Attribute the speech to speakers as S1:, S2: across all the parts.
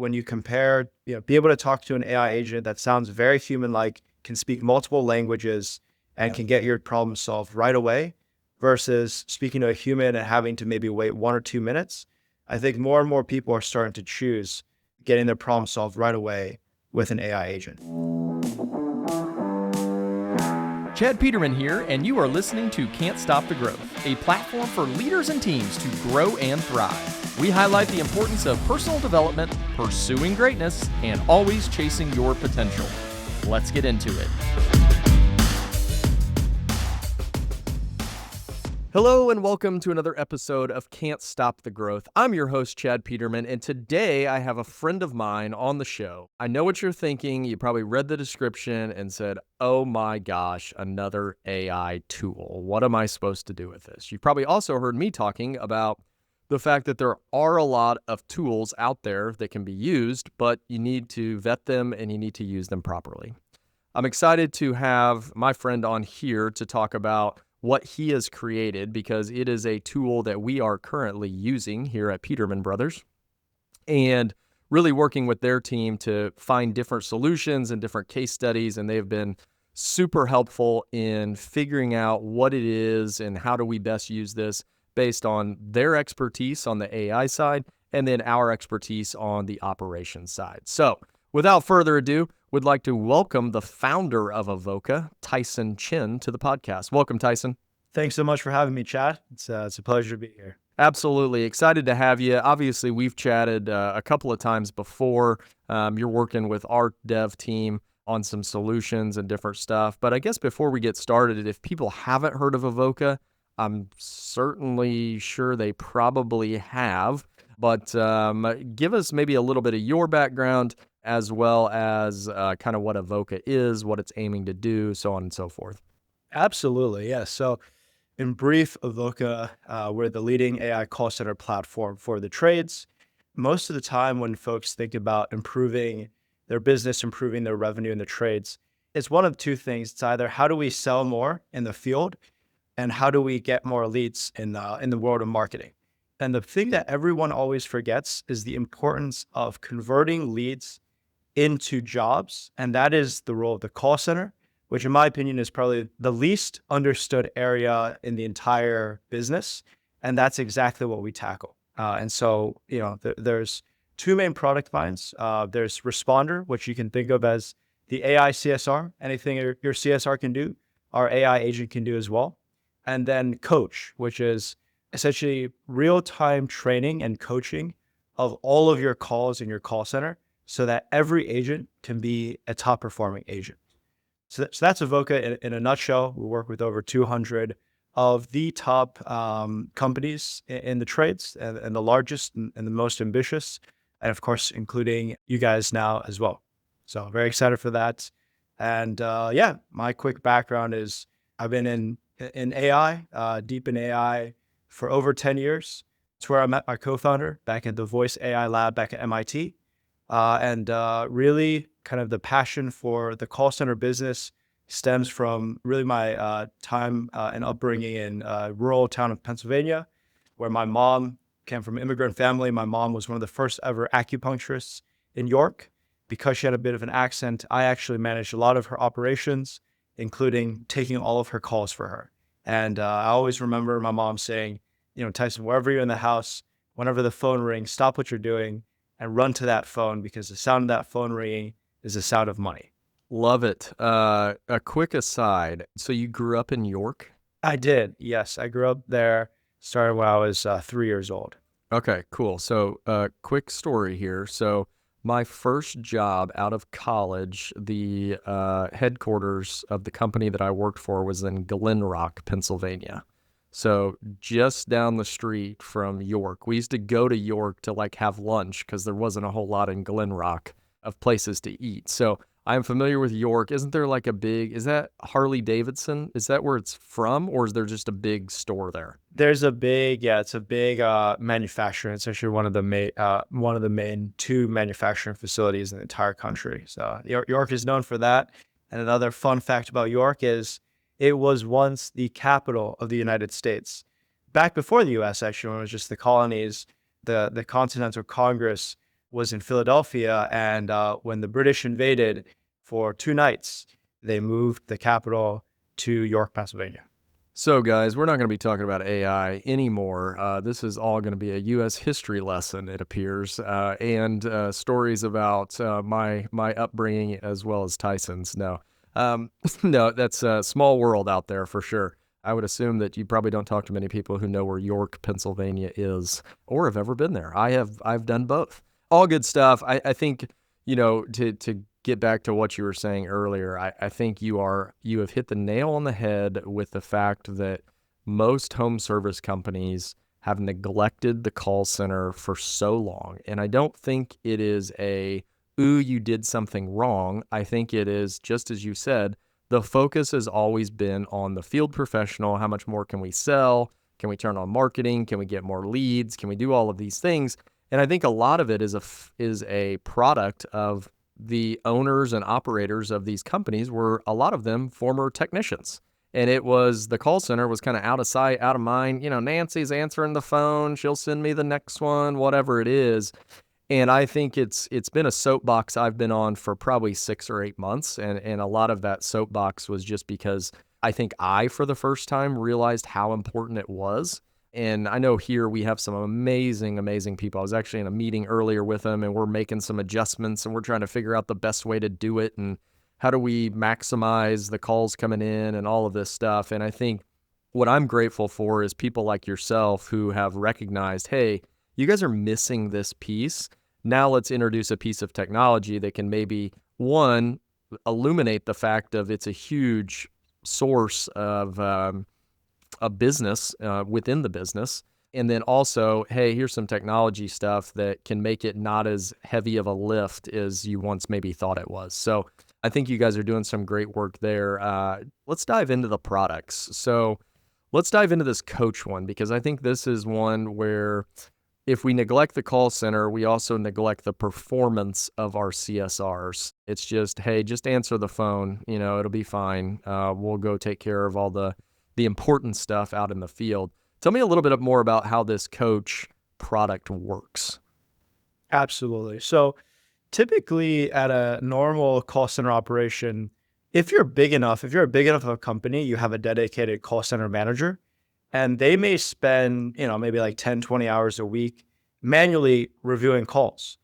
S1: when you compare, be able to talk to an AI agent that sounds very human-like, can speak multiple languages, and can get your problem solved right away versus speaking to a human and having to maybe wait 1 or 2 minutes. I think more and more people are starting to choose getting their problem solved right away with an AI agent.
S2: Chad Peterman here, and you are listening to Can't Stop the Growth, a platform for leaders and teams to grow and thrive. We highlight the importance of personal development, pursuing greatness, and always chasing your potential. Let's get into it. Hello and welcome to another episode of Can't Stop the Growth. I'm your host, Chad Peterman, and today I have a friend of mine on the show. I know what you're thinking. You probably read the description and said, oh my gosh, another AI tool. What am I supposed to do with this? You've probably also heard me talking about the fact that there are a lot of tools out there that can be used, but you need to vet them and you need to use them properly. I'm excited to have my friend on here to talk about what he has created, because it is a tool that we are currently using here at Peterman Brothers and really working with their team to find different solutions and different case studies. And they've been super helpful in figuring out what it is and how do we best use this based on their expertise on the AI side and then our expertise on the operations side. So without further ado, would like to welcome the founder of Avoca, Tyson Chen, to the podcast. Welcome, Tyson.
S1: Thanks so much for having me, Chad. It's a pleasure to be here.
S2: Absolutely. Excited to have you. Obviously, we've chatted a couple of times before. You're working with our dev team on some solutions and different stuff. But I guess before we get started, if people haven't heard of Avoca, I'm certainly sure they probably have. But give us maybe a little bit of your background, as well as kind of what Avoca is, what it's aiming to do, so on and so forth.
S1: Absolutely, yes. So in brief, Avoca, we're the leading AI call center platform for the trades. Most of the time when folks think about improving their business, improving their revenue in the trades, it's one of two things. It's either how do we sell more in the field and how do we get more leads in the world of marketing. And the thing that everyone always forgets is the importance of converting leads into jobs. And that is the role of the call center, which in my opinion is probably the least understood area in the entire business. And that's exactly what we tackle. And so, there's two main product lines. There's Responder, which you can think of as the AI CSR. Anything your CSR can do, our AI agent can do as well. And then Coach, which is essentially real-time training and coaching of all of your calls in your call center so that every agent can be a top performing agent. So that's Avoca in a nutshell. We work with over 200 of the top companies in the trades and the largest and the most ambitious, and of course, including you guys now as well. So very excited for that. And my quick background is I've been in AI, deep in AI for over 10 years. It's where I met my co-founder back at the Voice AI lab back at MIT. And really kind of the passion for the call center business stems from really my time and upbringing in a rural town of Pennsylvania, where my mom came from an immigrant family. My mom was one of the first ever acupuncturists in York. Because she had a bit of an accent, I actually managed a lot of her operations, including taking all of her calls for her. And I always remember my mom saying, Tyson, wherever you're in the house, whenever the phone rings, stop what you're doing and run to that phone, because the sound of that phone ringing is the sound of money.
S2: Love it. A quick aside. So you grew up in York?
S1: I did. Yes. I grew up there, started when I was 3 years old.
S2: Okay, cool. So quick story here. So my first job out of college, the headquarters of the company that I worked for was in Glen Rock, Pennsylvania. So just down the street from York. We used to go to York to have lunch because there wasn't a whole lot in Glen Rock of places to eat. So I'm familiar with York. Isn't there is that Harley Davidson? Is that where it's from, or is there just a big store there?
S1: There's it's a big manufacturing. It's actually one of the main two manufacturing facilities in the entire country. So York is known for that. And another fun fact about York is it was once the capital of the United States. Back before the U.S., actually, when it was just the colonies, the Continental Congress was in Philadelphia, and when the British invaded for 2 nights, they moved the capital to York, Pennsylvania.
S2: So, guys, we're not going to be talking about AI anymore. This is all going to be a U.S. history lesson, it appears, and stories about my upbringing as well as Tyson's. No, no, that's a small world out there for sure. I would assume that you probably don't talk to many people who know where York, Pennsylvania is or have ever been there. I've done both. All good stuff. I think, to get back to what you were saying earlier, I think you have hit the nail on the head with the fact that most home service companies have neglected the call center for so long. And I don't think it is ooh, you did something wrong. I think it is, just as you said, the focus has always been on the field professional. How much more can we sell? Can we turn on marketing? Can we get more leads? Can we do all of these things? And I think a lot of it is a product of the owners and operators of these companies were, a lot of them, former technicians. And it was, the call center was kind of out of sight, out of mind. Nancy's answering the phone. She'll send me the next one, whatever it is. And I think it's been a soapbox I've been on for probably 6 or 8 months. And a lot of that soapbox was just because I think for the first time, realized how important it was. And I know here we have some amazing, amazing people. I was actually in a meeting earlier with them, and we're making some adjustments, and we're trying to figure out the best way to do it and how do we maximize the calls coming in and all of this stuff. And I think what I'm grateful for is people like yourself who have recognized, hey, you guys are missing this piece. Now let's introduce a piece of technology that can maybe, one, illuminate the fact of it's a huge source of a business within the business. And then also, hey, here's some technology stuff that can make it not as heavy of a lift as you once maybe thought it was. So I think you guys are doing some great work there. Let's dive into the products. So let's dive into this coach one, because I think this is one where if we neglect the call center, we also neglect the performance of our CSRs. It's just, hey, just answer the phone. It'll be fine. We'll go take care of all the important stuff out in the field. Tell me a little bit more about how this coach product works.
S1: Absolutely. So typically at a normal call center operation, if you're a big enough of a company, you have a dedicated call center manager, and they may spend, maybe like 10, 20 hours a week manually reviewing calls.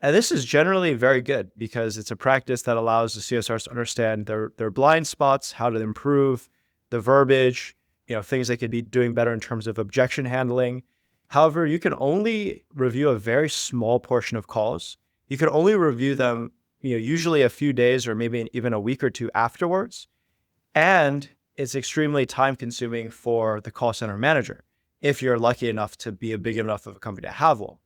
S1: And this is generally very good because it's a practice that allows the CSRs to understand their blind spots, how to improve the verbiage, things they could be doing better in terms of objection handling. However, you can only review a very small portion of calls. You can only review them, usually a few days or maybe even a week or two afterwards. And it's extremely time consuming for the call center manager, if you're lucky enough to be a big enough of a company to have one.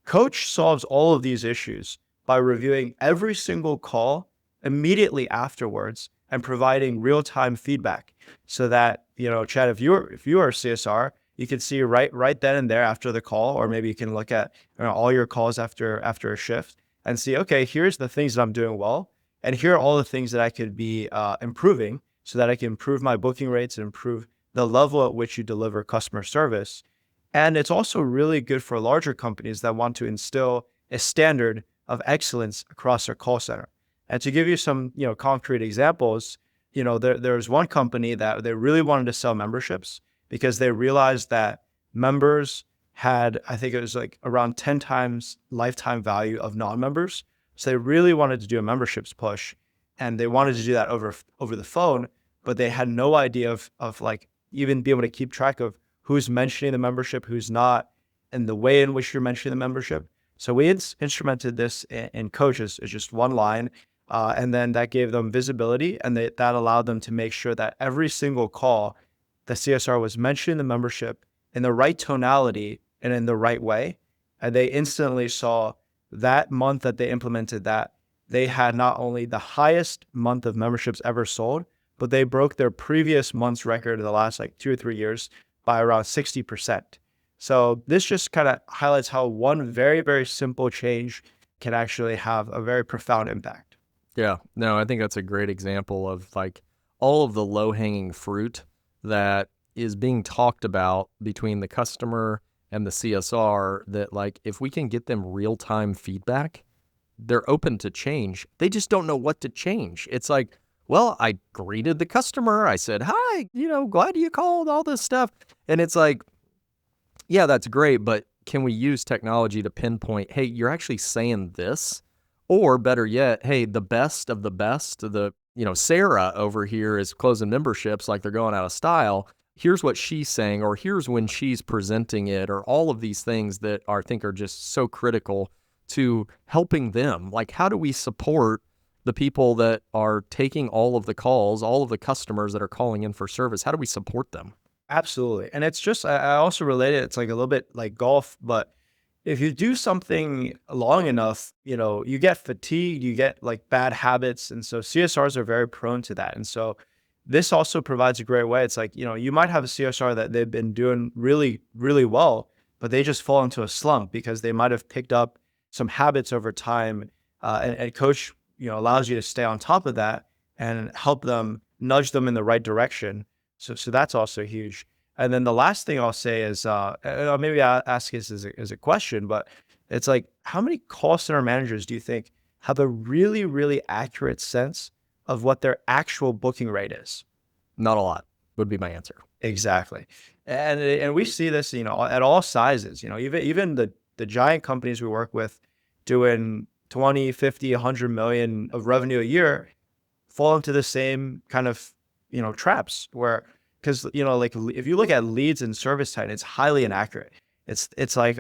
S1: Coach solves all of these issues by reviewing every single call immediately afterwards and providing real-time feedback so that, Chad, if you are a CSR, you can see right then and there after the call, or maybe you can look at all your calls after a shift and see, okay, here's the things that I'm doing well, and here are all the things that I could be improving so that I can improve my booking rates and improve the level at which you deliver customer service. And it's also really good for larger companies that want to instill a standard of excellence across their call center. And to give you some, concrete examples, there's one company that they really wanted to sell memberships because they realized that members had, I think it was like around 10 times lifetime value of non-members. So they really wanted to do a memberships push, and they wanted to do that over the phone, but they had no idea of like even be able to keep track of who's mentioning the membership, who's not, and the way in which you're mentioning the membership. So we instrumented this in Coach as just one line, and then that gave them visibility, and that allowed them to make sure that every single call, the CSR was mentioning the membership in the right tonality and in the right way. And they instantly saw that month that they implemented that, they had not only the highest month of memberships ever sold, but they broke their previous month's record in the last like 2 or 3 years by around 60%. So this just kind of highlights how one very, very simple change can actually have a very profound impact.
S2: Yeah, no, I think that's a great example of like all of the low-hanging fruit that is being talked about between the customer and the CSR that, like, if we can get them real-time feedback, they're open to change. They just don't know what to change. It's like, well, I greeted the customer. I said, hi, glad you called, all this stuff. And it's like, yeah, that's great, but can we use technology to pinpoint, hey, you're actually saying this? Or better yet, hey, the best of the best, Sarah over here is closing memberships like they're going out of style. Here's what she's saying, or here's when she's presenting it, or all of these things that I think are just so critical to helping them. Like, how do we support the people that are taking all of the calls, all of the customers that are calling in for service? How do we support them?
S1: Absolutely. And it's just, I also relate it. It's like a little bit like golf, but if you do something long enough, you get fatigued, you get like bad habits. And so CSRs are very prone to that. And so this also provides a great way. It's like, you might have a CSR that they've been doing really, really well, but they just fall into a slump because they might have picked up some habits over time. And coach, allows you to stay on top of that and help them nudge them in the right direction. So that's also huge. And then the last thing I'll say is, maybe I'll ask this as a question, but it's like, how many call center managers do you think have a really, really accurate sense of what their actual booking rate is?
S2: Not a lot would be my answer.
S1: Exactly. And we see this, at all sizes, even the giant companies we work with doing 20, 50, 100 million of revenue a year fall into the same kind of, traps where, because, like if you look at leads and service time, it's highly inaccurate. It's like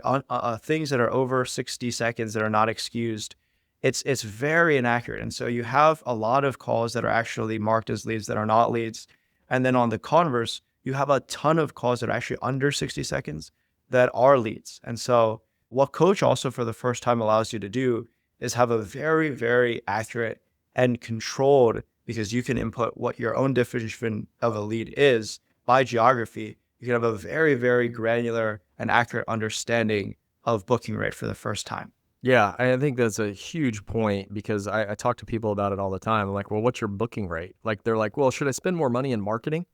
S1: things that are over 60 seconds that are not excused. It's very inaccurate. And so you have a lot of calls that are actually marked as leads that are not leads. And then on the converse, you have a ton of calls that are actually under 60 seconds that are leads. And so what Coach also for the first time allows you to do is have a very, very accurate and controlled, because you can input what your own definition of a lead is by geography. You can have a very, very granular and accurate understanding of booking rate for the first time.
S2: Yeah, I think that's a huge point because I talk to people about it all the time. I'm like, well, what's your booking rate? Like, they're like, well, should I spend more money in marketing?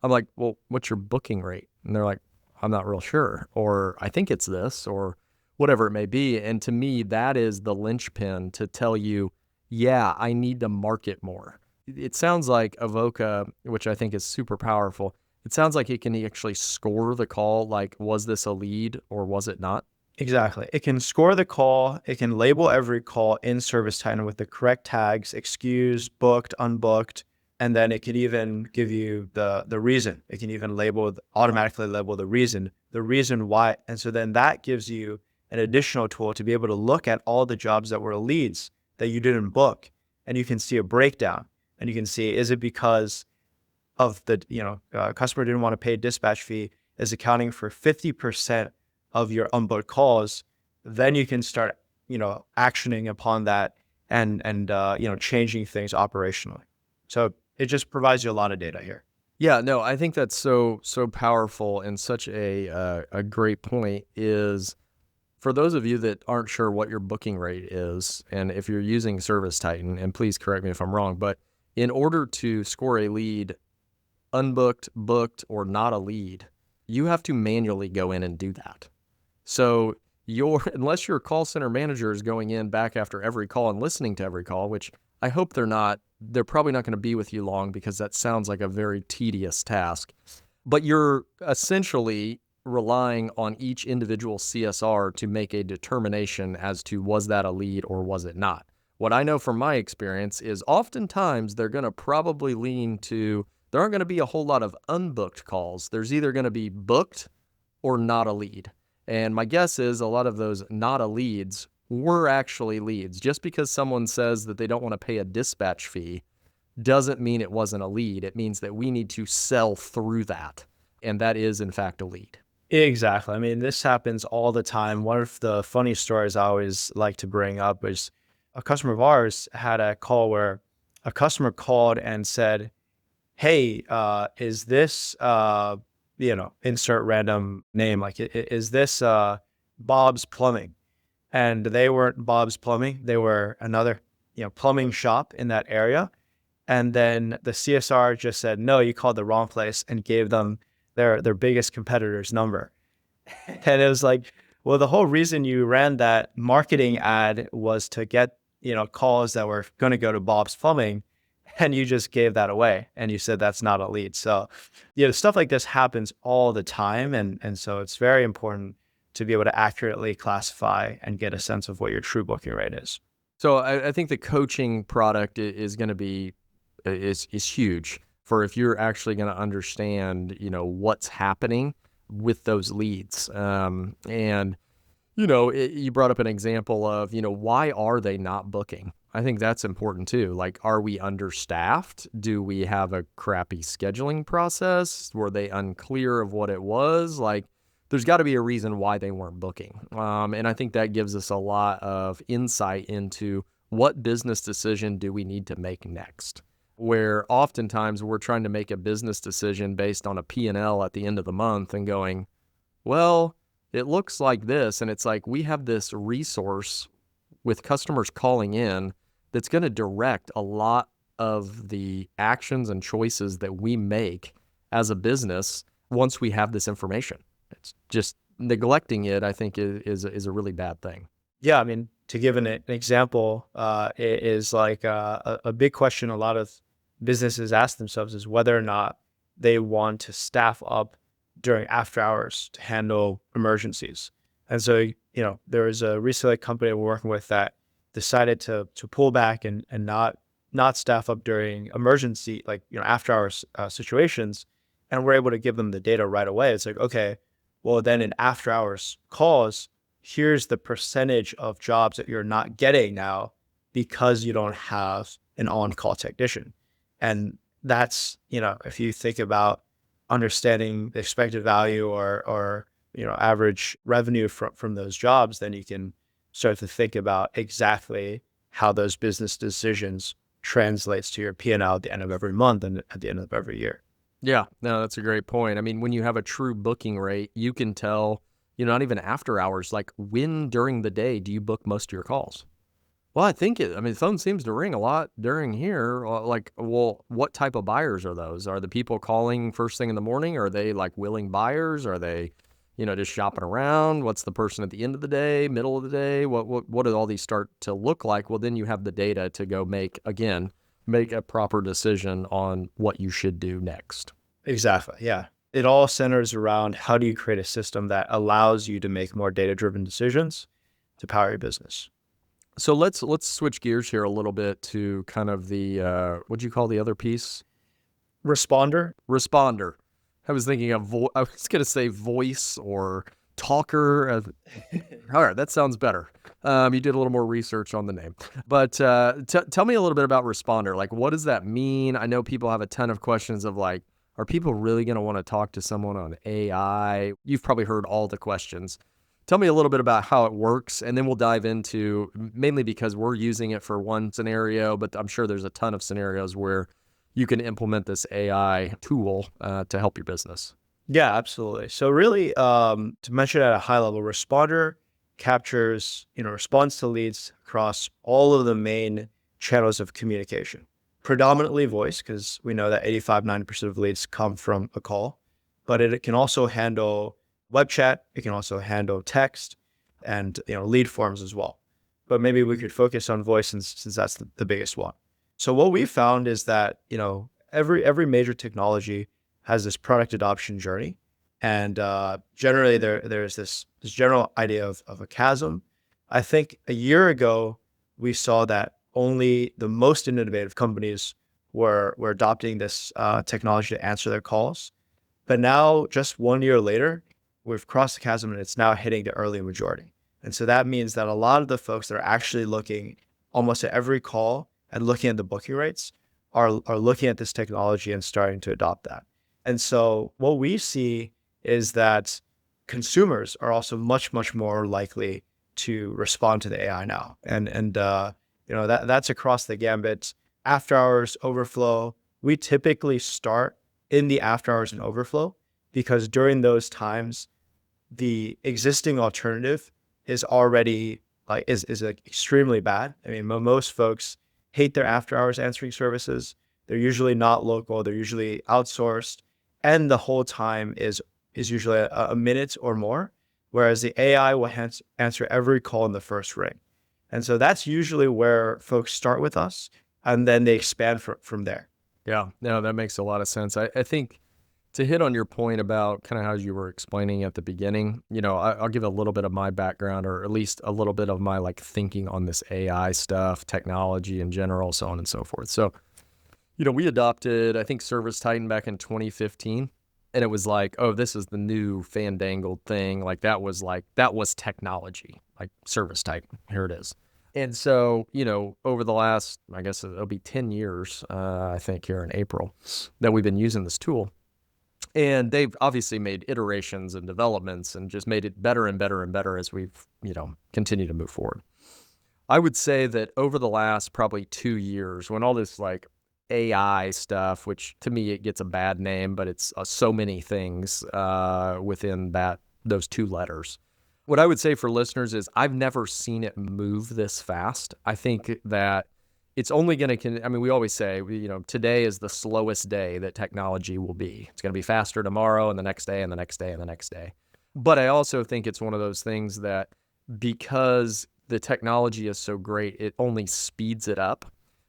S2: I'm like, well, what's your booking rate? And they're like, I'm not real sure. Or I think it's this, or whatever it may be. And to me, that is the linchpin to tell you, yeah, I need to market more. It sounds like Avoca, which I think is super powerful. It sounds like it can actually score the call. Like, was this a lead or was it not?
S1: Exactly. It can score the call. It can label every call in Service Titan with the correct tags, excused, booked, unbooked. And then it can even give you the reason. It can even automatically label the reason why. And so then that gives you an additional tool to be able to look at all the jobs that were leads that you didn't book. And you can see a breakdown. And you can see, is it because of the, customer didn't want to pay a dispatch fee is accounting for 50% of your unbooked calls. Then you can start, actioning upon that and changing things operationally. So it just provides you a lot of data here.
S2: Yeah, no, I think that's so powerful and such a great point is for those of you that aren't sure what your booking rate is, and if you're using Service Titan, and please correct me if I'm wrong, but in order to score a lead, unbooked, booked, or not a lead, you have to manually go in and do that. So unless your call center manager is going in back after every call and listening to every call, which I hope they're not, they're probably not going to be with you long because that sounds like a very tedious task. But you're essentially relying on each individual CSR to make a determination as to was that a lead or was it not. What I know from my experience is oftentimes they're going to probably lean to, there aren't going to be a whole lot of unbooked calls. There's either going to be booked or not a lead. And my guess is a lot of those not a leads were actually leads. Just because someone says that they don't want to pay a dispatch fee doesn't mean it wasn't a lead. It means that we need to sell through that. And that is, in fact, a lead.
S1: Exactly. I mean, this happens all the time. One of the funny stories I always like to bring up is a customer of ours had a call where a customer called and said, hey, is this, insert random name, like, is this Bob's Plumbing? And they weren't Bob's Plumbing. They were another, plumbing shop in that area. And then the CSR just said, no, you called the wrong place, and gave them their biggest competitor's number. And it was like, well, the whole reason you ran that marketing ad was to get, calls that were going to go to Bob's Plumbing, and you just gave that away and you said that's not a lead. So, stuff like this happens all the time. And so it's very important to be able to accurately classify and get a sense of what your true booking rate is.
S2: So I think the coaching product is going to be is huge for if you're actually going to understand, what's happening with those leads. And you brought up an example of, why are they not booking? I think that's important too. Like, are we understaffed? Do we have a crappy scheduling process? Were they unclear of what it was? Like, there's got to be a reason why they weren't booking. And I think that gives us a lot of insight into what business decision do we need to make next, where oftentimes we're trying to make a business decision based on a P&L at the end of the month and going, well, it looks like this. And it's like, we have this resource with customers calling in that's going to direct a lot of the actions and choices that we make as a business once we have this information. It's just neglecting it, I think, is a really bad thing.
S1: Yeah, I mean, to give an example, it is like a big question a lot of businesses ask themselves is whether or not they want to staff up during after hours to handle emergencies. And so, there was a recently company we're working with that decided to pull back and not staff up during emergency, like, after hours situations. And we're able to give them the data right away. It's like, okay, well, then in after hours calls, here's the percentage of jobs that you're not getting now because you don't have an on-call technician. And that's, if you think about understanding the expected value or average revenue from those jobs, then you can start to think about exactly how those business decisions translates to your P&L at the end of every month and at the end of every year.
S2: Yeah, no, that's a great point. I mean, when you have a true booking rate, you can tell, not even after hours, like when during the day do you book most of your calls? Well, the phone seems to ring a lot during here. Like, well, what type of buyers are those? Are the people calling first thing in the morning? Are they like willing buyers? Are they, just shopping around? What's the person at the end of the day, middle of the day? What do all these start to look like? Well, then you have the data to go make a proper decision on what you should do next.
S1: Exactly. Yeah. It all centers around how do you create a system that allows you to make more data-driven decisions to power your business.
S2: So let's switch gears here a little bit to kind of the what'd you call the other piece?
S1: Responder.
S2: I was thinking of I was going to say voice or talker. All right, that sounds better. You did a little more research on the name, but tell me a little bit about responder. Like, what does that mean? I know people have a ton of questions of like, are people really going to want to talk to someone on AI? You've probably heard all the questions. Tell me a little bit about how it works, and then we'll dive into, mainly because we're using it for one scenario, but I'm sure there's a ton of scenarios where you can implement this AI tool to help your business.
S1: Yeah, absolutely. So really, to mention at a high level, Responder captures, response to leads across all of the main channels of communication, predominantly voice, because we know that 85-90% of leads come from a call, but it can also handle web chat. It can also handle text and, lead forms as well. But maybe we could focus on voice since that's the biggest one. So what we found is that, every major technology has this product adoption journey. And generally there's this general idea of a chasm. I think a year ago, we saw that only the most innovative companies were adopting this technology to answer their calls. But now, just 1 year later, we've crossed the chasm and it's now hitting the early majority. And so that means that a lot of the folks that are actually looking almost at every call and looking at the booking rates are looking at this technology and starting to adopt that. And so what we see is that consumers are also much, much more likely to respond to the AI now. And that's across the gambit. After hours overflow, we typically start in the after hours and overflow because during those times, the existing alternative is already is like extremely bad. I mean, most folks hate their after hours answering services. They're usually not local. They're usually outsourced. And the whole time is usually a minute or more. whereas the AI will answer every call in the first ring. And so that's usually where folks start with us, and then they expand from there.
S2: Yeah, no, that makes a lot of sense. I think to hit on your point about kind of how you were explaining at the beginning, I'll give a little bit of my background, or at least a little bit of my like thinking on this AI stuff, technology in general, so on and so forth. So, we adopted, I think, Service Titan back in 2015. And it was like, oh, this is the new fandangled thing. That was technology, like Service Titan. Here it is. And so, over the last, I guess it'll be 10 years, I think here in April, that we've been using this tool. And they've obviously made iterations and developments and just made it better and better and better as we've, continued to move forward. I would say that over the last probably 2 years, when all this like AI stuff, which to me it gets a bad name, but it's so many things within those two letters. What I would say for listeners is I've never seen it move this fast. I think that it's only going to, we always say, today is the slowest day that technology will be. It's going to be faster tomorrow and the next day and the next day and the next day. But I also think it's one of those things that because the technology is so great, it only speeds it up.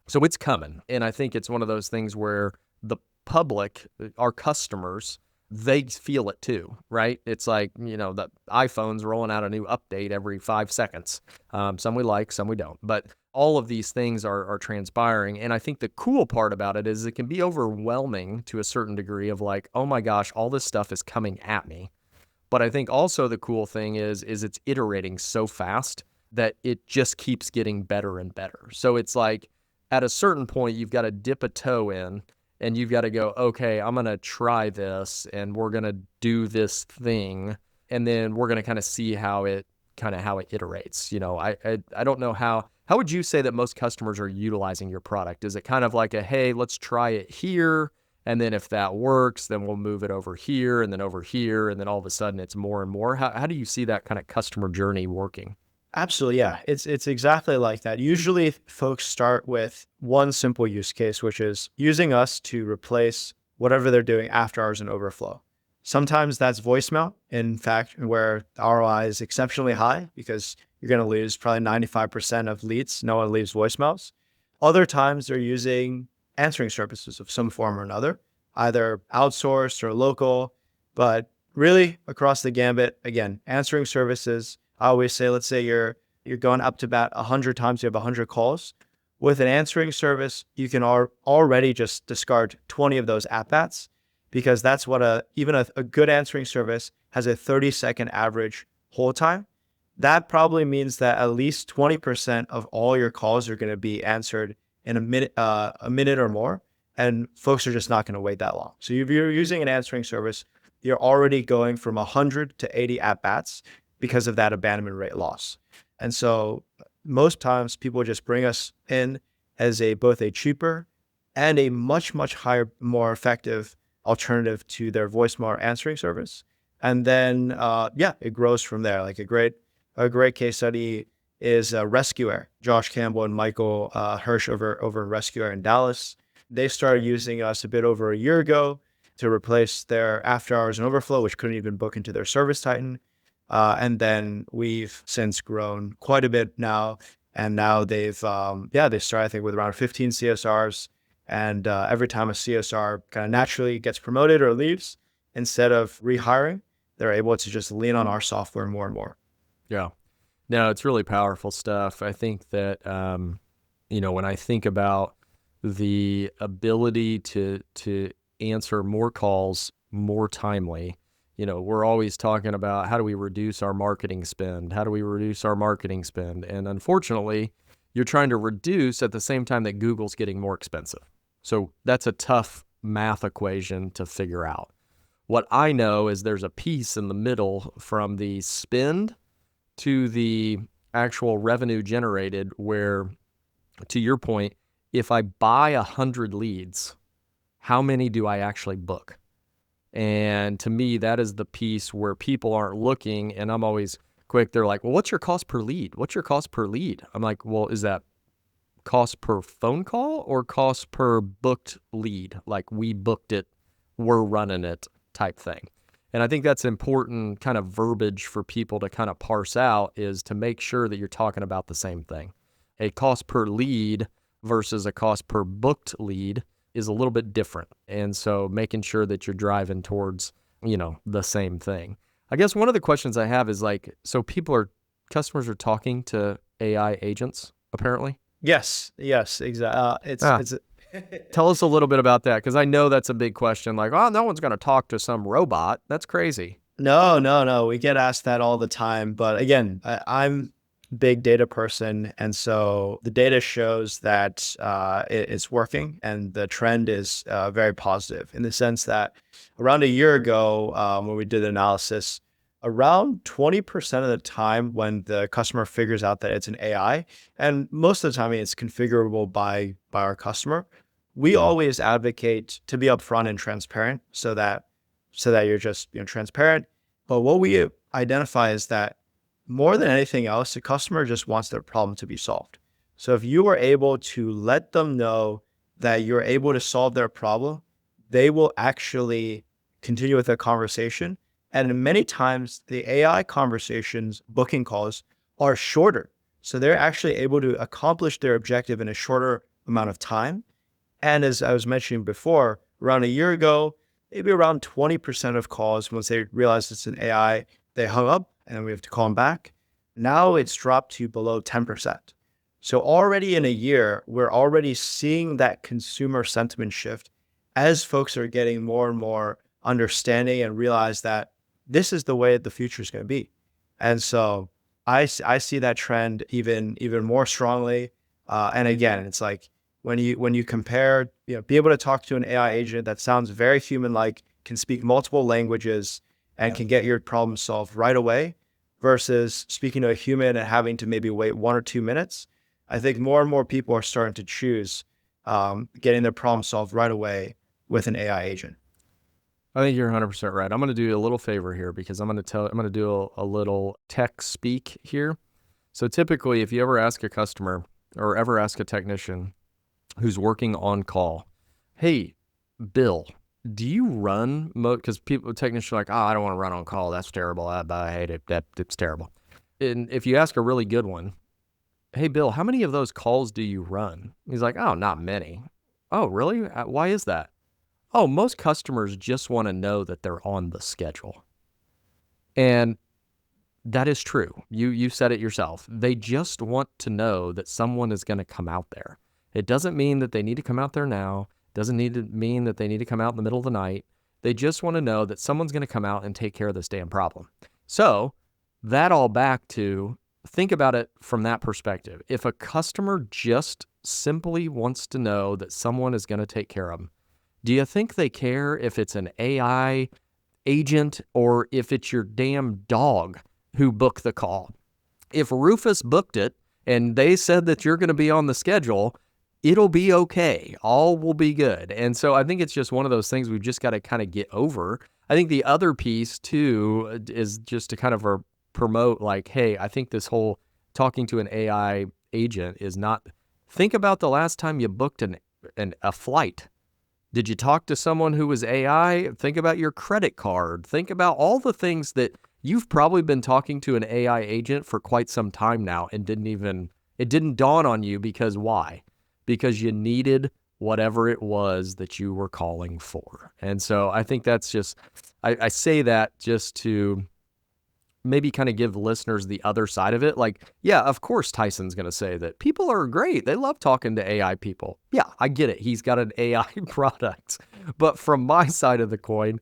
S2: So it's coming. And I think it's one of those things where the public, our customers, they feel it too, right? It's like, the iPhone's rolling out a new update every 5 seconds. Some we like, some we don't. But all of these things are transpiring. And I think the cool part about it is it can be overwhelming to a certain degree of like, oh my gosh, all this stuff is coming at me. But I think also the cool thing is it's iterating so fast that it just keeps getting better and better. So it's like, at a certain point, you've got to dip a toe in and you've got to go, okay, I'm going to try this and we're going to do this thing. And then we're going to kind of see how it iterates. I don't know how would you say that most customers are utilizing your product? Is it kind of like hey, let's try it here. And then if that works, then we'll move it over here and then over here. And then all of a sudden it's more and more. How do you see that kind of customer journey working?
S1: Absolutely, yeah. It's exactly like that. Usually folks start with one simple use case, which is using us to replace whatever they're doing after hours and overflow. Sometimes that's voicemail, in fact, where the ROI is exceptionally high because you're going to lose probably 95% of leads. No one leaves voicemails. Other times they're using answering services of some form or another, either outsourced or local, but really across the gambit, again, answering services. I always say, let's say you're going up to about 100 times, you have 100 calls. With an answering service, you can already just discard 20 of those at-bats because that's what even a good answering service has a 30-second average hold time. That probably means that at least 20% of all your calls are going to be answered in a minute or more, and folks are just not going to wait that long. So if you're using an answering service, you're already going from 100 to 80 at-bats because of that abandonment rate loss. And so most times people just bring us in as both a cheaper and a much, much higher, more effective alternative to their voicemail or answering service. And then, it grows from there. Like a great case study is Rescuer. Josh Campbell and Michael Hirsch over in Rescuer in Dallas. They started using us a bit over a year ago to replace their after hours and overflow, which couldn't even book into their Service Titan. And then we've since grown quite a bit now. And now they started, I think, with around 15 CSRs. And every time a CSR kind of naturally gets promoted or leaves, instead of rehiring, they're able to just lean on our software more and more.
S2: Yeah. No, it's really powerful stuff. I think that, when I think about the ability to answer more calls more timely, we're always talking about how do we reduce our marketing spend? How do we reduce our marketing spend? And unfortunately, you're trying to reduce at the same time that Google's getting more expensive. So that's a tough math equation to figure out. What I know is there's a piece in the middle from the spend to the actual revenue generated where, to your point, if I buy 100 leads, how many do I actually book? And to me, that is the piece where people aren't looking, and I'm always quick. They're like, well, what's your cost per lead? What's your cost per lead? I'm like, well, is that cost per phone call or cost per booked lead? Like we booked it, we're running it type thing. And I think that's important kind of verbiage for people to kind of parse out, is to make sure that you're talking about the same thing. A cost per lead versus a cost per booked lead is a little bit different. And so making sure that you're driving towards, the same thing. I guess one of the questions I have is like, so customers are talking to AI agents, apparently?
S1: Yes, exactly.
S2: Ah, tell us a little bit about that, because I know that's a big question. Like, oh, no one's going to talk to some robot. That's crazy.
S1: No. We get asked that all the time. But again, I'm a big data person. And so the data shows that it's working, and the trend is very positive, in the sense that around a year ago, when we did the analysis, around 20% of the time when the customer figures out that it's an AI, and most of the time it's configurable by our customer, we always advocate to be upfront and transparent, so that you're just transparent. But what we identify is that more than anything else, the customer just wants their problem to be solved. So if you are able to let them know that you're able to solve their problem, they will actually continue with the conversation. And many times the AI conversations, booking calls, are shorter. So they're actually able to accomplish their objective in a shorter amount of time. And as I was mentioning before, around a year ago, maybe around 20% of calls, once they realize it's an AI, they hung up and we have to call them back. Now it's dropped to below 10%. So already in a year, we're already seeing that consumer sentiment shift as folks are getting more and more understanding and realize that this is the way the future is going to be. And so I see that trend even more strongly. And again, it's like, when you compare, be able to talk to an AI agent that sounds very human-like, can speak multiple languages, and can get your problem solved right away, versus speaking to a human and having to maybe wait 1 or 2 minutes. I think more and more people are starting to choose getting their problem solved right away with an AI agent.
S2: I think you're 100% right. I'm going to do you a little favor here, because I'm going to do a little tech speak here. So typically, if you ever ask a customer or ever ask a technician who's working on call, hey, Bill, do you run? Because technicians are like, oh, I don't want to run on call. That's terrible. I hate it. It's terrible. And if you ask a really good one, hey, Bill, how many of those calls do you run? He's like, oh, not many. Oh, really? Why is that? Oh, most customers just want to know that they're on the schedule. And that is true. You said it yourself. They just want to know that someone is going to come out there. It doesn't mean that they need to come out there now. Doesn't need to mean that they need to come out in the middle of the night. They just want to know that someone's going to come out and take care of this damn problem. So that all back to, think about it from that perspective. If a customer just simply wants to know that someone is going to take care of them, do you think they care if it's an AI agent or if it's your damn dog who booked the call? If Rufus booked it and they said that you're going to be on the schedule, it'll be okay. All will be good. And so I think it's just one of those things we've just got to kind of get over. I think the other piece too is just to kind of promote, like, hey, I think this whole talking to an AI agent is not, think about the last time you booked a flight. Did you talk to someone who was AI? Think about your credit card. Think about all the things that you've probably been talking to an AI agent for quite some time now and it didn't dawn on you, because why? Because you needed whatever it was that you were calling for. And so I think that's just, I say that just to maybe kind of give listeners the other side of it. Like, yeah, of course Tyson's going to say that people are great. They love talking to AI people. Yeah, I get it. He's got an AI product. But from my side of the coin,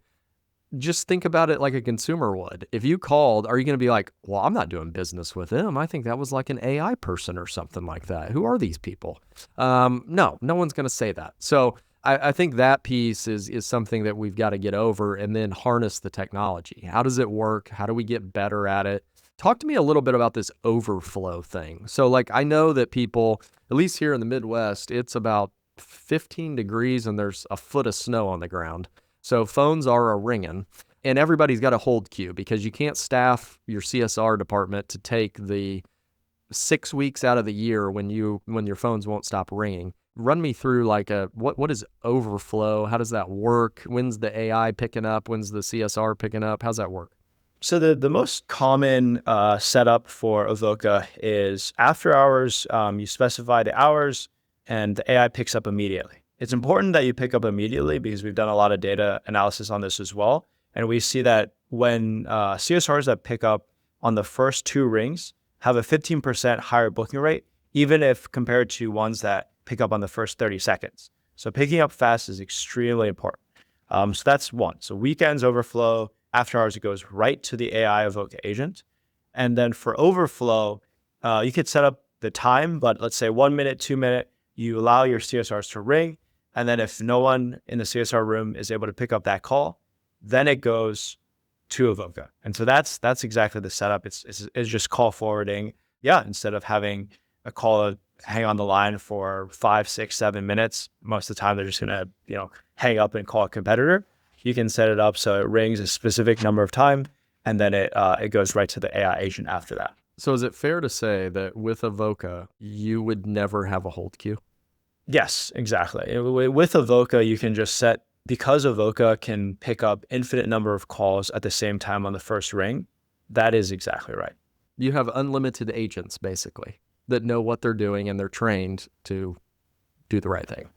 S2: just think about it like a consumer would. If you called, are you going to be like, well, I'm not doing business with them. I think that was like an AI person or something like that. Who are these people? No one's going to say that. So I think that piece is something that we've got to get over, and then harness the technology. How does it work? How do we get better at it? Talk to me a little bit about this overflow thing. So like, I know that people, at least here in the Midwest, it's about 15 degrees and there's a foot of snow on the ground. So phones are a ringing, and everybody's got a hold queue, because you can't staff your CSR department to take the 6 weeks out of the year when your phones won't stop ringing run me through like what is overflow? How does that work? When's the AI picking up? When's the CSR picking up? How's that work?
S1: So the most common setup for Avoca is after hours. You specify the hours, and the AI picks up immediately. It's important that you pick up immediately because we've done a lot of data analysis on this as well, and we see that when CSRs that pick up on the first 2 rings have a 15% higher booking rate, even if compared to ones that pick up on the first 30 seconds. So picking up fast is extremely important. So that's one. So weekends overflow, after hours, it goes right to the AI Avoca agent. And then for overflow, you could set up the time, but let's say 1 minute, 2 minute, you allow your CSRs to ring. And then if no one in the CSR room is able to pick up that call, then it goes to Avoca. And so that's exactly the setup. It's just call forwarding. Yeah, instead of having a call hang on the line for 5, 6, 7 minutes, most of the time they're just gonna hang up and call a competitor. You can set it up so it rings a specific number of time, and then it goes right to the AI agent after that.
S2: So is it fair to say that with Avoca, you would never have a hold queue?
S1: Yes, exactly. With Avoca, you can just set, because Avoca can pick up infinite number of calls at the same time on the first ring. That is exactly right.
S2: You have unlimited agents, basically, that know what they're doing and they're trained to do the right thing.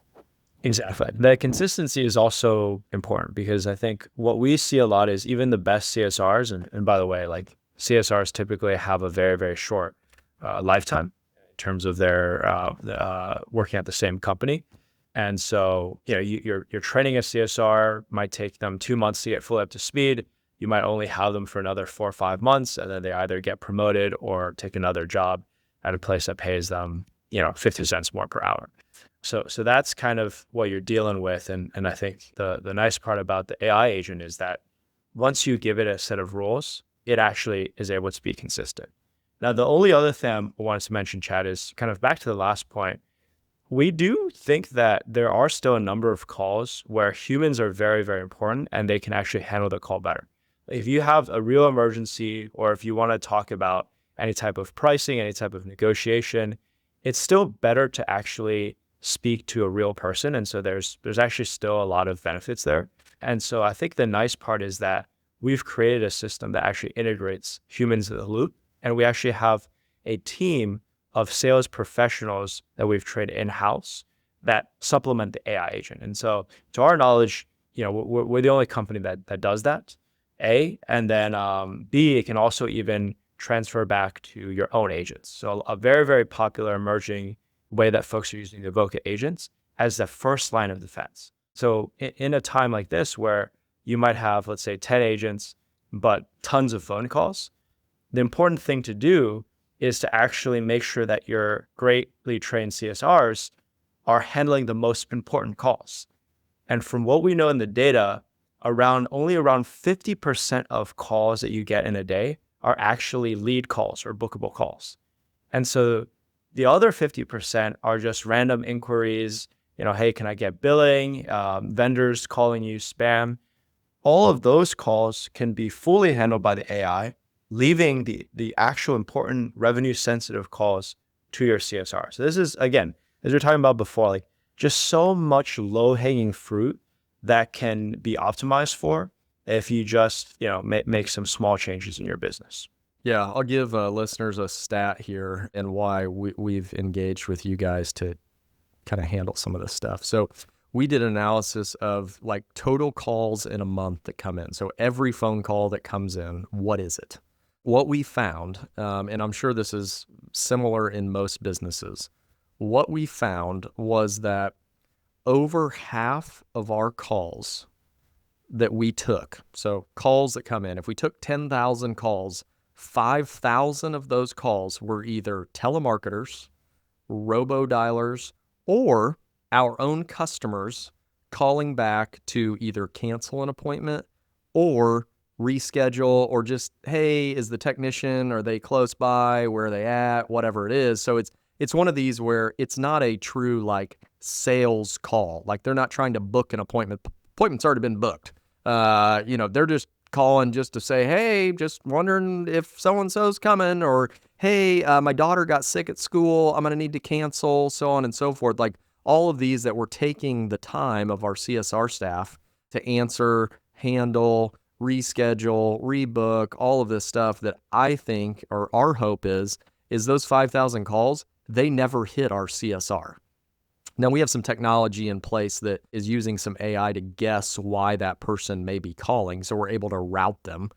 S1: Exactly. The consistency is also important because I think what we see a lot is even the best CSRs, and by the way, like CSRs typically have a very, very short lifetime in terms of their working at the same company. And so, you're training a CSR, might take them 2 months to get fully up to speed. You might only have them for another 4 or 5 months, and then they either get promoted or take another job at a place that pays them, 50 cents more per hour. So that's kind of what you're dealing with. And I think the nice part about the AI agent is that once you give it a set of rules, it actually is able to be consistent. Now, the only other thing I wanted to mention, Chad, is kind of back to the last point. We do think that there are still a number of calls where humans are very, very important and they can actually handle the call better. If you have a real emergency, or if you want to talk about any type of pricing, any type of negotiation, it's still better to actually speak to a real person. And so there's actually still a lot of benefits there. And so I think the nice part is that we've created a system that actually integrates humans in the loop. And we actually have a team of sales professionals that we've trained in-house that supplement the AI agent. And so to our knowledge, we're the only company that does that, A, and then B, it can also even transfer back to your own agents. So a very, very popular emerging way that folks are using the Avoca agents as the first line of defense. So in a time like this where you might have, let's say, 10 agents, but tons of phone calls, the important thing to do is to actually make sure that your greatly trained CSRs are handling the most important calls. And from what we know in the data, only around 50% of calls that you get in a day are actually lead calls or bookable calls. And so the other 50% are just random inquiries, hey, can I get billing, vendors calling you, spam. All of those calls can be fully handled by the AI, leaving the actual important revenue sensitive calls to your CSR. So this is, again, as we were talking about before, like just so much low hanging fruit that can be optimized for if you just, make some small changes in your business.
S2: Yeah, I'll give listeners a stat here and why we've engaged with you guys to kind of handle some of this stuff. So we did an analysis of like total calls in a month that come in. So every phone call that comes in, what is it? What we found, and I'm sure this is similar in most businesses, what we found was that over half of our calls that we took, so calls that come in, if we took 10,000 calls, 5,000 of those calls were either telemarketers, robo-dialers, or our own customers calling back to either cancel an appointment or reschedule, or just, hey, is the technician, are they close by, where are they at, whatever it is. So it's one of these where it's not a true like sales call. Like they're not trying to book an appointment. Appointment's already been booked. They're just calling just to say, hey, just wondering if so-and-so's coming, or hey, my daughter got sick at school, I'm going to need to cancel, so on and so forth. Like all of these that we're taking the time of our CSR staff to answer, handle, reschedule, rebook, all of this stuff that I think, or our hope is those 5,000 calls, they never hit our CSR. Now, we have some technology in place that is using some AI to guess why that person may be calling, so we're able to route them,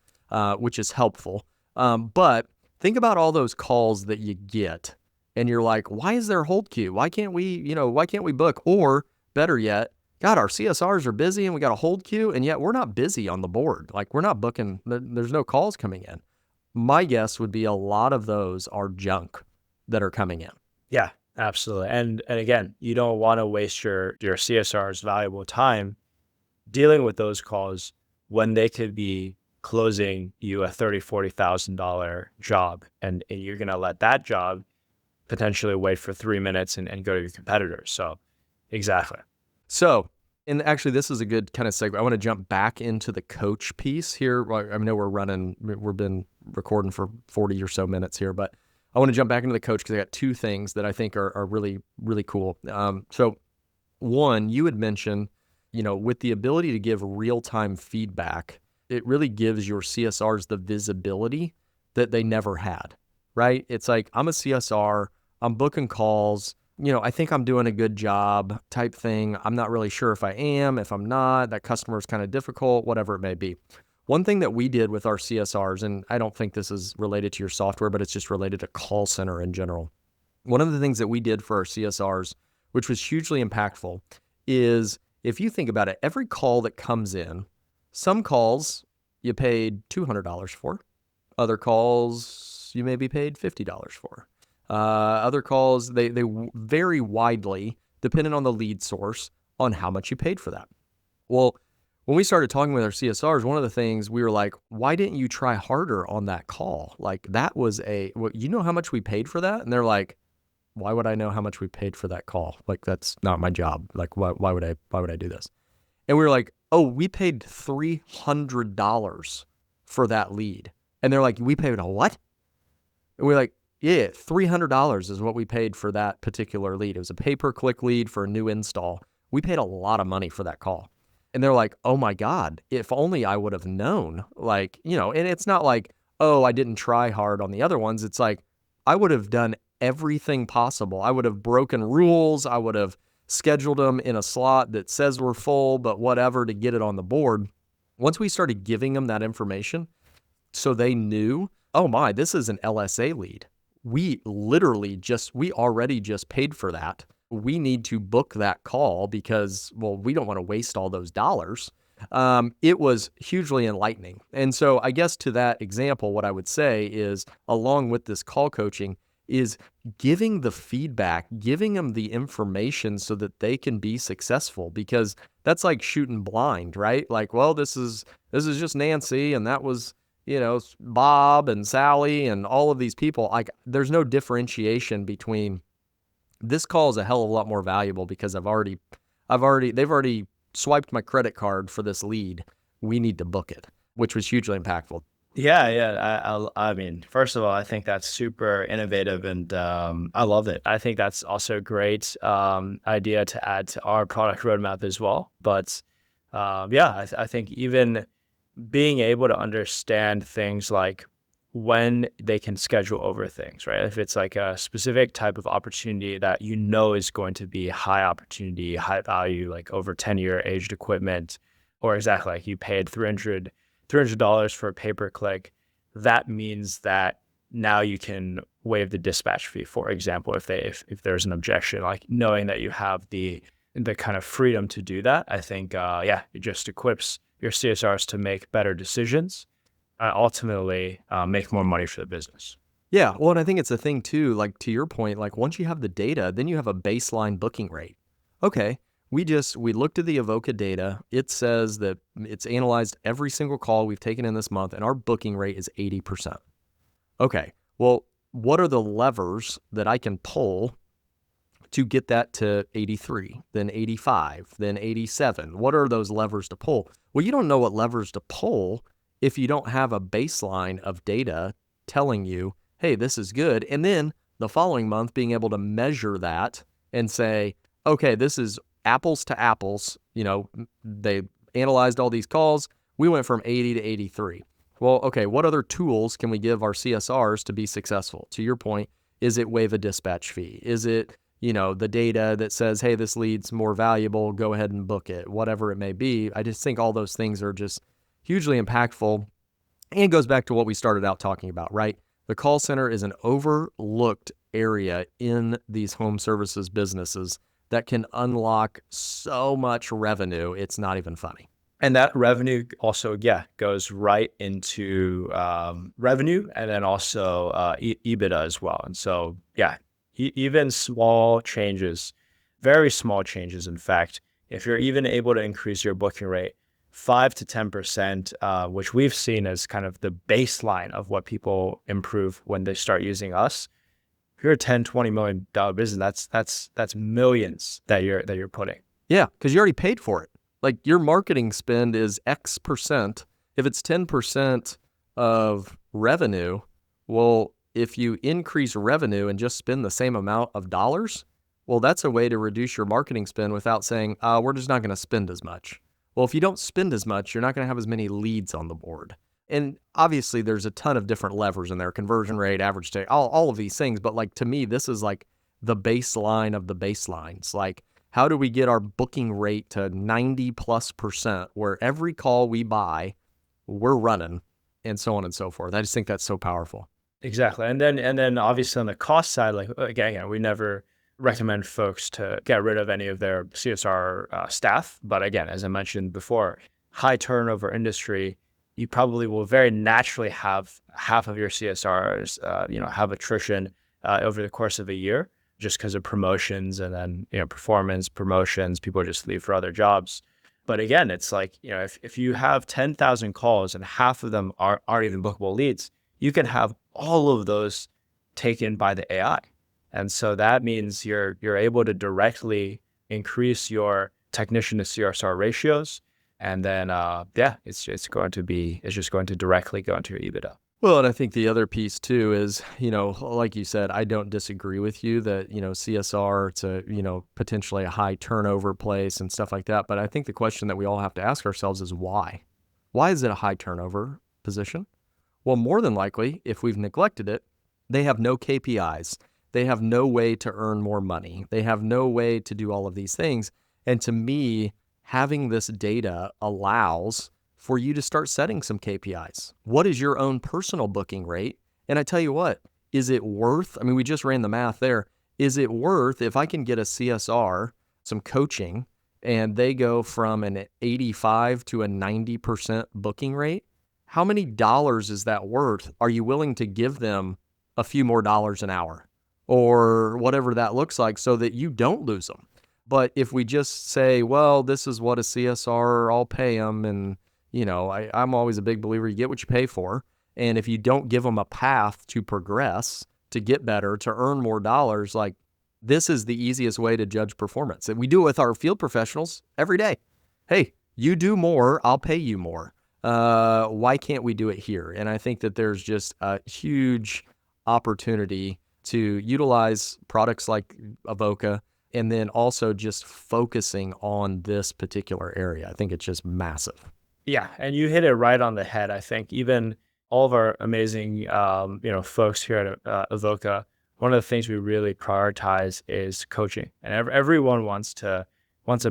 S2: which is helpful. But think about all those calls that you get, and you're like, why is there a hold queue? Why can't we book? Or better yet, God, our CSRs are busy and we got a hold queue, and yet we're not busy on the board. Like, we're not booking, there's no calls coming in. My guess would be a lot of those are junk that are coming in.
S1: Yeah, absolutely. And again, you don't want to waste your CSR's valuable time dealing with those calls when they could be closing you a $30,000-$40,000 job, and you're going to let that job potentially wait for 3 minutes and go to your competitors. So exactly.
S2: So, and actually this is a good kind of segue. I want to jump back into the coach piece here. I know we've been recording for 40 or so minutes here, but I want to jump back into the coach because I got two things that I think are really, really cool. So one, you had mentioned, with the ability to give real-time feedback, it really gives your CSRs the visibility that they never had, right? It's like, I'm a CSR, I'm booking calls, I think I'm doing a good job type thing. I'm not really sure if I am, if I'm not, that customer is kind of difficult, whatever it may be. One thing that we did with our CSRs, and I don't think this is related to your software, but it's just related to call center in general. One of the things that we did for our CSRs, which was hugely impactful, is if you think about it, every call that comes in, some calls you paid $200 for, other calls you may be paid $50 for. Other calls, they vary widely, depending on the lead source, on how much you paid for that. Well, when we started talking with our CSRs, one of the things we were like, why didn't you try harder on that call? Like, that was you know how much we paid for that? And they're like, why would I know how much we paid for that call? Like, that's not my job. Like, why would I do this? And we were like, oh, we paid $300 for that lead. And they're like, we paid a what? And we're like, yeah, $300 is what we paid for that particular lead. It was a pay-per-click lead for a new install. We paid a lot of money for that call. And they're like, oh my God, if only I would have known. Like, and it's not like, oh, I didn't try hard on the other ones. It's like, I would have done everything possible. I would have broken rules. I would have scheduled them in a slot that says we're full, but whatever, to get it on the board. Once we started giving them that information, so they knew, oh my, this is an LSA lead. We already just paid for that. We need to book that call because, well, we don't want to waste all those dollars. It was hugely enlightening. And so I guess to that example, what I would say is, along with this call coaching, is giving the feedback, giving them the information so that they can be successful, because that's like shooting blind, right? Like, well, this is just Nancy, and that was, Bob and Sally and all of these people. Like, there's no differentiation between this call is a hell of a lot more valuable because they've already swiped my credit card for this lead. We need to book it, which was hugely impactful.
S1: Yeah. I mean, first of all, I think that's super innovative, and I love it. I think that's also a great idea to add to our product roadmap as well. But I think even being able to understand things like when they can schedule over things, right? If it's like a specific type of opportunity that is going to be high opportunity, high value, like over 10-year aged equipment, or exactly like you paid $300 for a pay-per-click, that means that now you can waive the dispatch fee, for example, if there's an objection. Like, knowing that you have the kind of freedom to do that, I think, it just equips your CSRs to make better decisions, ultimately make more money for the business.
S2: Yeah, well, and I think it's a thing too, like, to your point, like, once you have the data, then you have a baseline booking rate. Okay, we looked at the Avoca data. It says that it's analyzed every single call we've taken in this month, and our booking rate is 80%. Okay, well, what are the levers that I can pull to get that to 83, then 85, then 87? What are those levers to pull? Well, you don't know what levers to pull if you don't have a baseline of data telling you, hey, this is good. And then the following month being able to measure that and say, okay, this is apples to apples. They analyzed all these calls. We went from 80 to 83. Well, okay, what other tools can we give our CSRs to be successful? To your point, is it waive a dispatch fee? Is it, the data that says, hey, this lead's more valuable, go ahead and book it, whatever it may be. I just think all those things are just hugely impactful. And it goes back to what we started out talking about, right? The call center is an overlooked area in these home services businesses that can unlock so much revenue. It's not even funny.
S1: And that revenue also, goes right into revenue and then also EBITDA as well. And so, even small changes, very small changes, in fact, if you're even able to increase your booking rate 5 to 10%, which we've seen as kind of the baseline of what people improve when they start using us. If you're a $10-20 million business, that's millions that you're putting.
S2: Yeah, because you already paid for it. Like your marketing spend is X percent. If it's 10% of revenue, well, if you increase revenue and just spend the same amount of dollars, well, that's a way to reduce your marketing spend without saying, we're just not going to spend as much. Well, if you don't spend as much, you're not going to have as many leads on the board. And obviously there's a ton of different levers in there, conversion rate, average ticket, all of these things. But like, to me, this is like the baseline of the baselines. Like, how do we get our booking rate to 90+% where every call we buy, we're running, and so on and so forth. I just think that's so powerful.
S1: Exactly. And then obviously on the cost side, like again, we never recommend folks to get rid of any of their CSR staff. But again, as I mentioned before, high turnover industry, you probably will very naturally have half of your CSRs, have attrition over the course of a year, just because of promotions and then, performance promotions, people just leave for other jobs. But again, it's like, if you have 10,000 calls and half of them aren't even bookable leads, you can have all of those taken by the AI. And so that means you're able to directly increase your technician to CSR ratios. And then, it's just going to directly go into your EBITDA.
S2: Well, and I think the other piece too is, like you said, I don't disagree with you that, CSR, it's a, potentially a high turnover place and stuff like that. But I think the question that we all have to ask ourselves is why? Why is it a high turnover position? Well, more than likely, if we've neglected it, they have no KPIs. They have no way to earn more money. They have no way to do all of these things. And to me, having this data allows for you to start setting some KPIs. What is your own personal booking rate? And I tell you what, is it worth, we just ran the math there. Is it worth, if I can get a CSR, some coaching, and they go from an 85 to a 90% booking rate, how many dollars is that worth? Are you willing to give them a few more dollars an hour or whatever that looks like so that you don't lose them? But if we just say, well, this is what a CSR, I'll pay them, and I'm always a big believer, you get what you pay for. And if you don't give them a path to progress, to get better, to earn more dollars, like this is the easiest way to judge performance. And we do it with our field professionals every day. Hey, you do more, I'll pay you more. Why can't we do it here? And I think that there's just a huge opportunity to utilize products like Avoca, and then also just focusing on this particular area. I think it's just massive.
S1: Yeah, and you hit it right on the head. I think even all of our amazing, folks here at Avoca, one of the things we really prioritize is coaching, and everyone wants a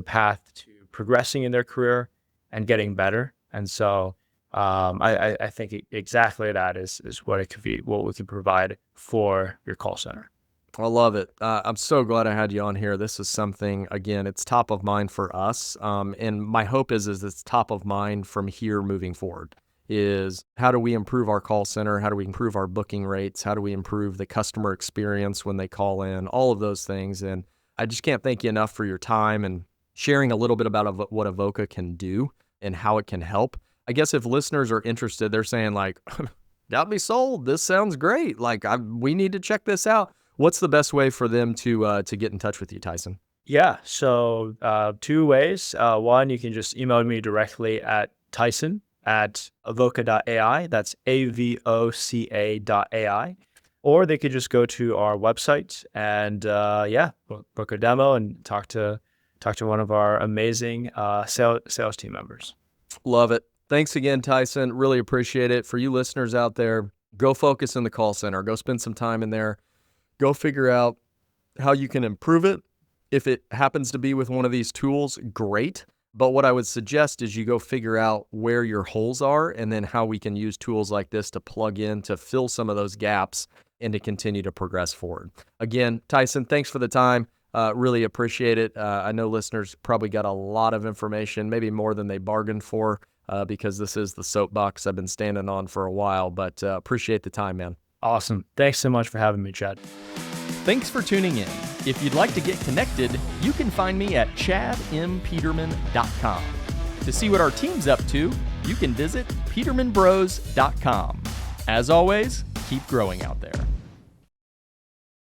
S1: path to progressing in their career and getting better. And so, I think exactly that is what it could be, what we can provide for your call center.
S2: I love it. I'm so glad I had you on here. This is something, again, it's top of mind for us. And my hope is it's top of mind from here moving forward, is how do we improve our call center? How do we improve our booking rates? How do we improve the customer experience when they call in? All of those things. And I just can't thank you enough for your time and sharing a little bit about what Avoca can do and how it can help. I guess if listeners are interested, they're saying like, got me sold. This sounds great. Like we need to check this out. What's the best way for them to get in touch with you, Tyson?
S1: Yeah, so 2 ways. One, you can just email me directly at Tyson@avoca.ai. That's avoca.ai. or they could just go to our website and book a demo and talk to one of our amazing sales team members.
S2: Love it. Thanks again, Tyson. Really appreciate it. For you listeners out there, go focus in the call center. Go spend some time in there. Go figure out how you can improve it. If it happens to be with one of these tools, great. But what I would suggest is you go figure out where your holes are and then how we can use tools like this to plug in to fill some of those gaps and to continue to progress forward. Again, Tyson, thanks for the time. Really appreciate it. I know listeners probably got a lot of information, maybe more than they bargained for, because this is the soapbox I've been standing on for a while, but appreciate the time, man.
S1: Awesome. Thanks so much for having me, Chad.
S2: Thanks for tuning in. If you'd like to get connected, you can find me at chadmpeterman.com. To see what our team's up to, you can visit petermanbros.com. As always, keep growing out there.